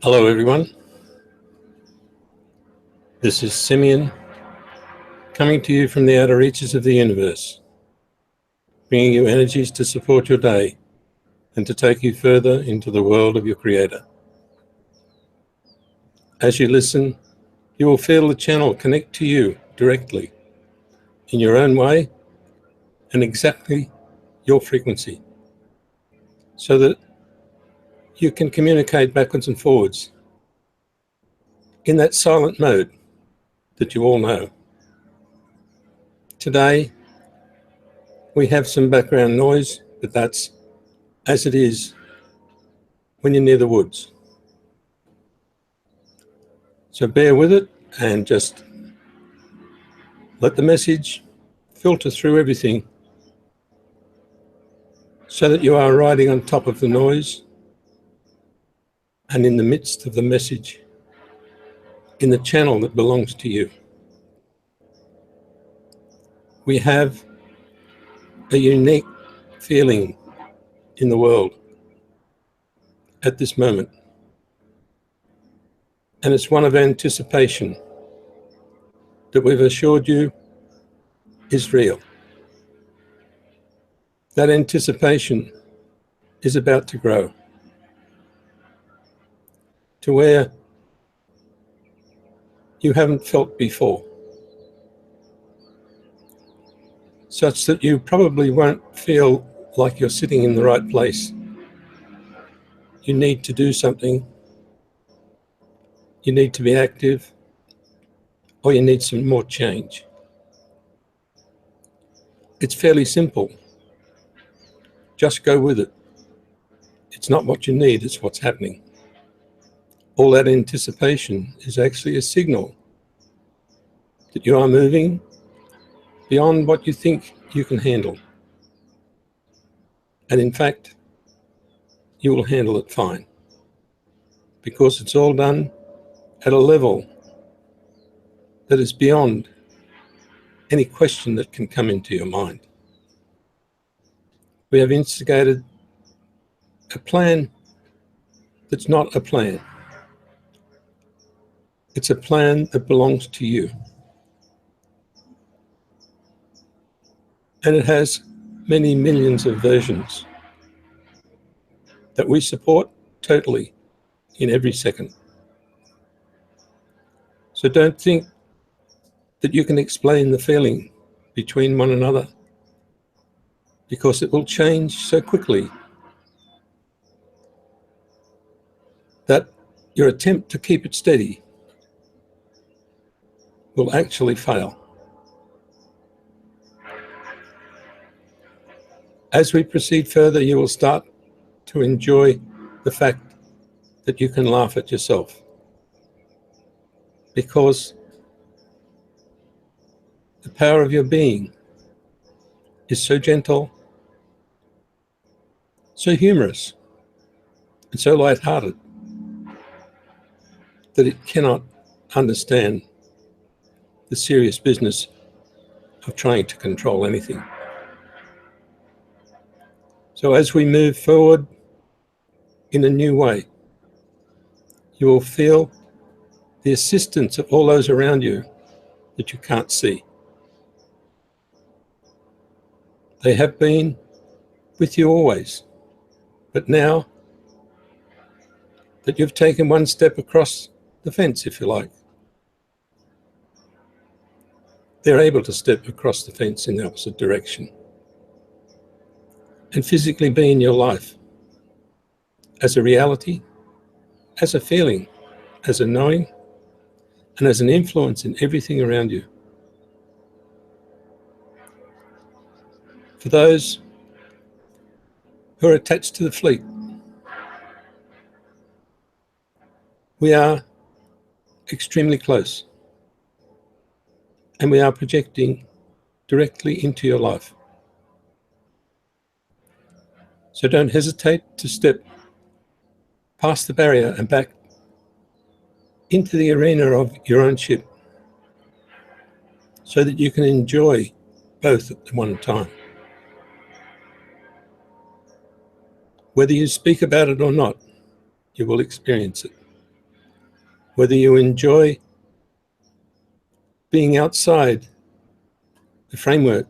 Hello everyone, this is Simmion coming to you from the outer reaches of the universe, bringing you energies to support your day and to take you further into the world of your Creator. As you listen, you will feel the channel connect to you directly, in your own way and exactly your frequency, so that you can communicate backwards and forwards in that silent mode that you all know. Today, we have some background noise, but that's as it is when you're near the woods. So bear with it and just let the message filter through everything so that you are riding on top of the noise and in the midst of the message in the channel that belongs to you. We have a unique feeling in the world at this moment, and it's one of anticipation that we've assured you is real. That anticipation is about to grow to where you haven't felt before, such that you probably won't feel like you're sitting in the right place. You need to do something, you need to be active, or you need some more change. It's fairly simple. Just go with it. It's not what you need, it's what's happening. All that anticipation is actually a signal that you are moving beyond what you think you can handle. And in fact, you will handle it fine, because it's all done at a level that is beyond any question that can come into your mind. We have instigated a plan that's not a plan. It's a plan that belongs to you. And it has many millions of versions that we support totally in every second. So don't think that you can explain the feeling between one another, because it will change so quickly that your attempt to keep it steady will actually fail. As we proceed further, you will start to enjoy the fact that you can laugh at yourself, because the power of your being is so gentle, so humorous, and so light-hearted that it cannot understand the serious business of trying to control anything. So as we move forward in a new way, you will feel the assistance of all those around you that you can't see. They have been with you always, but now that you've taken one step across the fence, if you like, they're able to step across the fence in the opposite direction and physically be in your life as a reality, as a feeling, as a knowing, and as an influence in everything around you. For those who are attached to the fleet, we are extremely close, and we are projecting directly into your life. So don't hesitate to step past the barrier and back into the arena of your own ship, so that you can enjoy both at one time. Whether you speak about it or not, you will experience it. whether you enjoy being outside the framework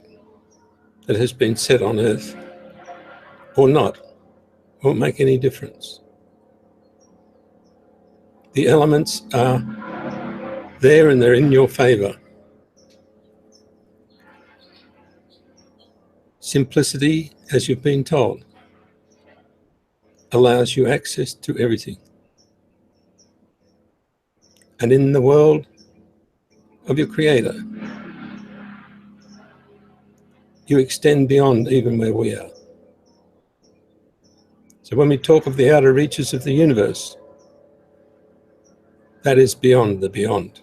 that has been set on Earth or not, won't make any difference. The elements are there and they're in your favor. Simplicity, as you've been told, allows you access to everything. And in the world of your Creator, you extend beyond even where we are. So when we talk of the outer reaches of the universe, that is beyond the beyond.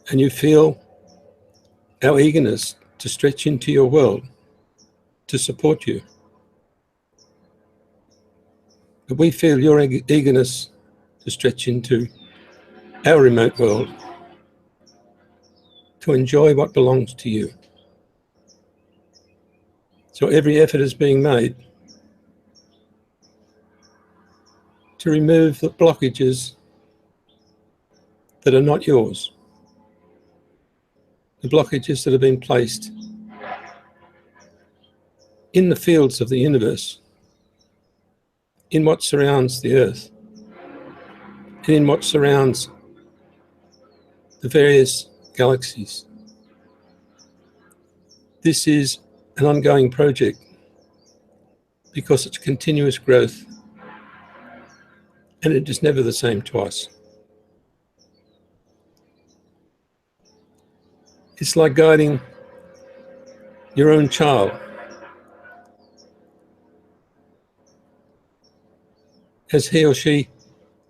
And you feel our eagerness to stretch into your world, to support you. But we feel your eagerness to stretch into our remote world, to enjoy what belongs to you. So every effort is being made to remove the blockages that are not yours, the blockages that have been placed in the fields of the universe, in what surrounds the Earth, and in what surrounds the various galaxies. This is an ongoing project because it's continuous growth, and it is never the same twice. It's like guiding your own child as he or she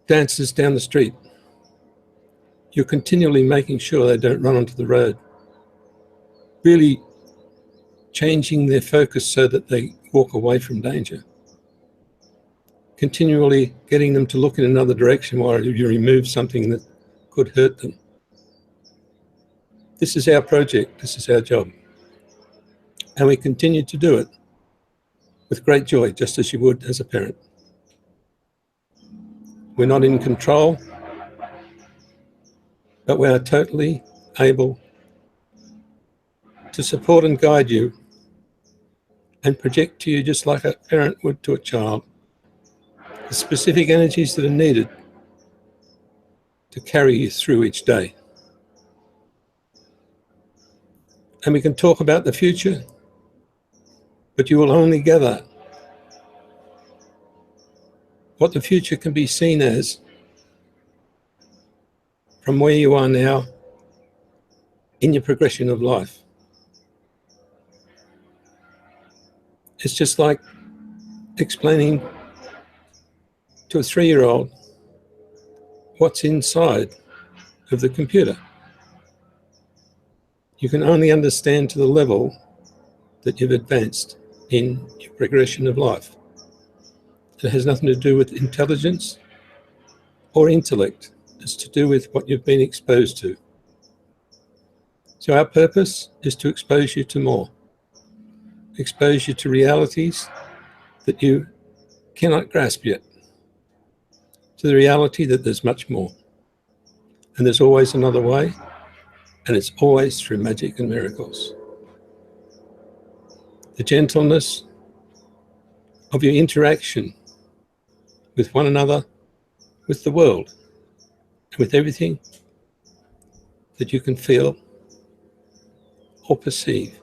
dances down the street. You're continually making sure they don't run onto the road, really changing their focus so that they walk away from danger, continually getting them to look in another direction while you remove something that could hurt them. This is our project, this is our job. And we continue to do it with great joy, just as you would as a parent. We're not in control, but we are totally able to support and guide you and project to you, just like a parent would to a child, the specific energies that are needed to carry you through each day. And we can talk about the future, but you will only gather what the future can be seen as from where you are now in your progression of life. It's just like explaining to a 3-year-old what's inside of the computer. You can only understand to the level that you've advanced in your progression of life. It has nothing to do with intelligence or intellect. It's to do with what you've been exposed to. So our purpose is to expose you to more, expose you to realities that you cannot grasp yet, to the reality that there's much more. And there's always another way, and it's always through magic and miracles. The gentleness of your interaction with one another, with the world, and with everything that you can feel or perceive,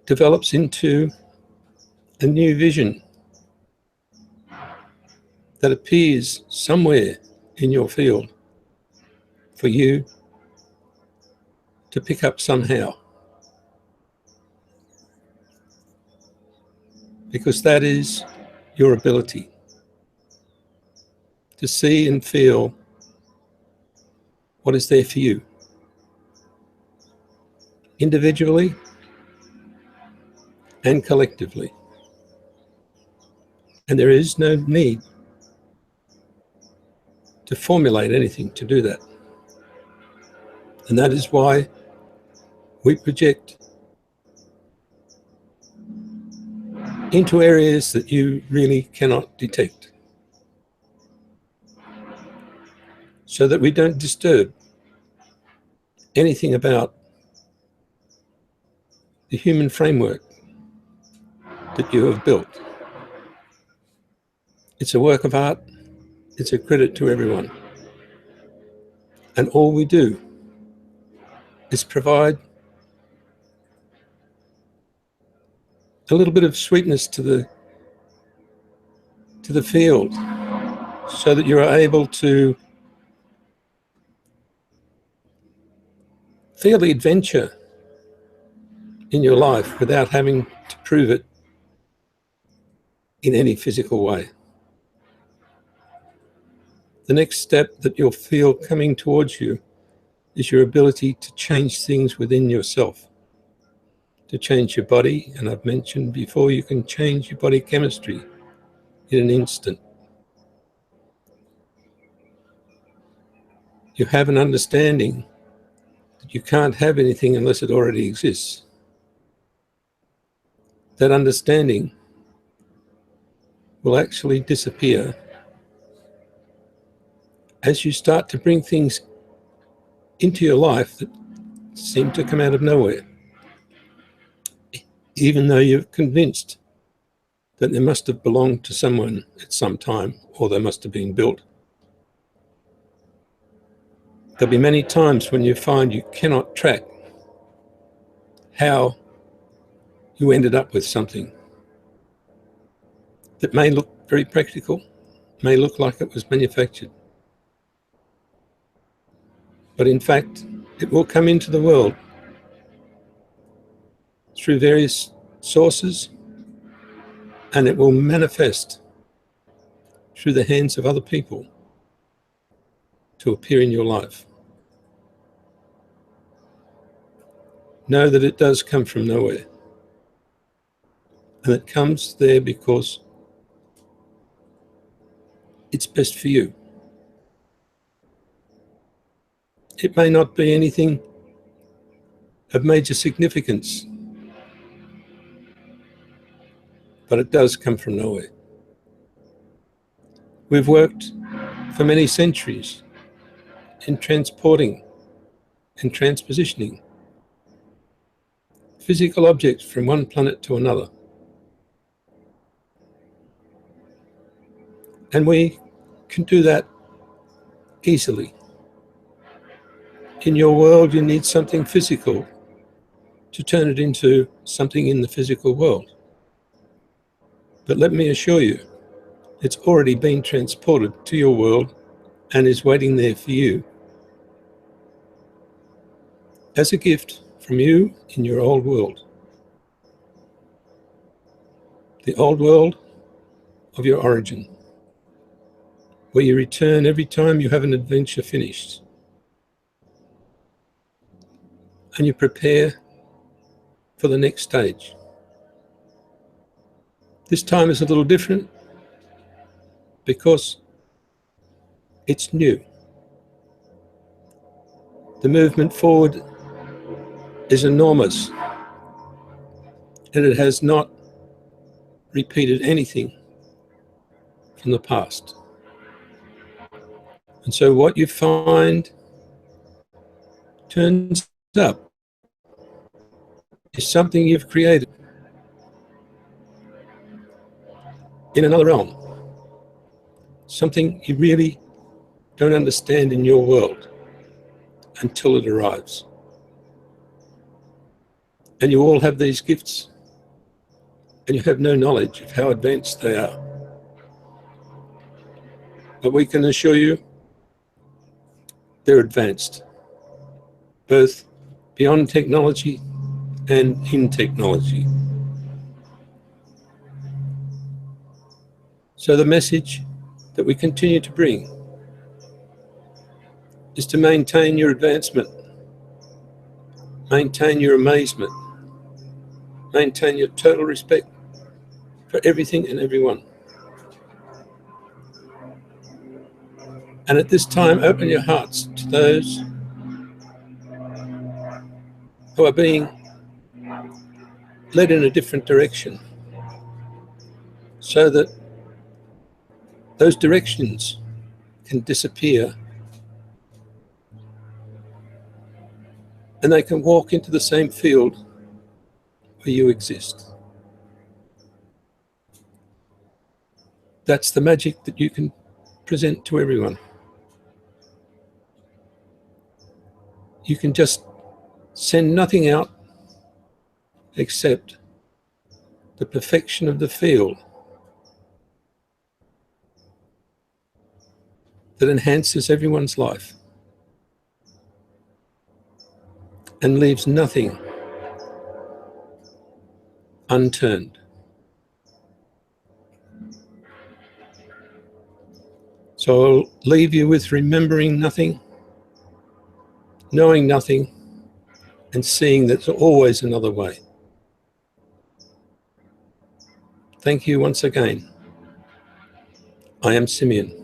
develops into a new vision that appears somewhere in your field for you to pick up somehow. Because that is your ability to see and feel what is there for you, individually and collectively. And there is no need to formulate anything to do that. And that is why we project into areas that you really cannot detect, so that we don't disturb anything about the human framework that you have built. It's a work of art. It's a credit to everyone. And all we do is provide a little bit of sweetness to the field, so that you are able to feel the adventure in your life without having to prove it in any physical way. The next step that you'll feel coming towards you is your ability to change things within yourself, to change your body. And I've mentioned before, you can change your body chemistry in an instant. You have an understanding that you can't have anything unless it already exists. That understanding will actually disappear as you start to bring things into your life that seem to come out of nowhere, even though you're convinced that they must have belonged to someone at some time, or they must have been built. There'll be many times when you find you cannot track how you ended up with something that may look very practical, may look like it was manufactured. But in fact, it will come into the world through various sources, and it will manifest through the hands of other people to appear in your life. Know that it does come from nowhere, and it comes there because it's best for you. It may not be anything of major significance, but it does come from nowhere. We've worked for many centuries in transporting and transpositioning physical objects from one planet to another. And we can do that easily. In your world, you need something physical to turn it into something in the physical world. But let me assure you, it's already been transported to your world and is waiting there for you as a gift from you in your old world. The old world of your origin, where you return every time you have an adventure finished, and you prepare for the next stage. This time is a little different because it's new. The movement forward is enormous, and it has not repeated anything from the past. And so what you find turns up is something you've created in another realm, something you really don't understand in your world until it arrives. And you all have these gifts, and you have no knowledge of how advanced they are. But we can assure you they're advanced, both beyond technology and in technology. So the message that we continue to bring is to maintain your advancement, maintain your amazement, maintain your total respect for everything and everyone. And at this time, open your hearts to those who are being led in a different direction, so that those directions can disappear and they can walk into the same field where you exist. That's the magic that you can present to everyone. You can just send nothing out except the perfection of the field that enhances everyone's life and leaves nothing unturned. So I'll leave you with remembering nothing, knowing nothing, and seeing that there's always another way. Thank you once again. I am Simmion.